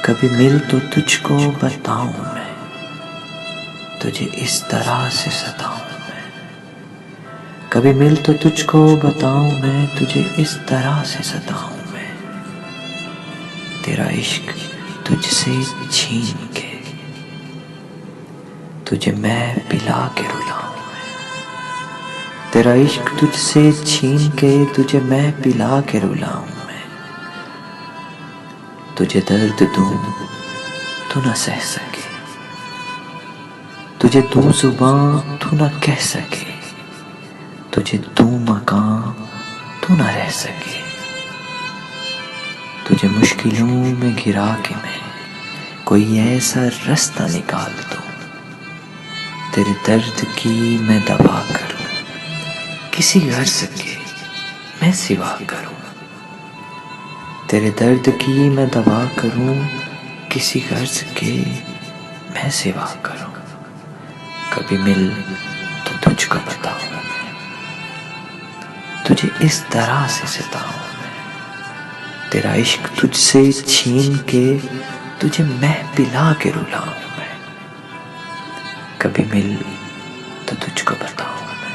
कभी मिल तो तुझको बताऊं मैं, तुझे इस तरह से सताऊं मैं। कभी मिल तो तुझको बताऊं मैं, तुझे इस तरह से सताऊं मैं। तेरा इश्क तुझसे छीन के तुझे मैं पिला के रुलाऊं मैं। तेरा इश्क तुझसे छीन के तुझे मैं पिला के रुलाऊं मैं। तुझे दर्द दूं तू न सह सके, तुझे दूं जुबां तू न कह सके, तुझे दूं मकान तू न रह सके। तुझे मुश्किलों में गिरा के मैं कोई ऐसा रास्ता निकाल दूं, तेरे दर्द की मैं दवा करूं, किसी गर्ज के मैं सिवा करूं। तेरे दर्द की मैं दवा करूं, किसी गर्ज के मैं सिवा करूं। कभी मिल तो तुझको बताऊं मैं, तुझे इस तरह से सताऊं मैं। तेरा इश्क तुझसे छीन के तुझे मैं पिला के रुलाऊं मैं। कभी मिल तो तुझको बताऊं मैं।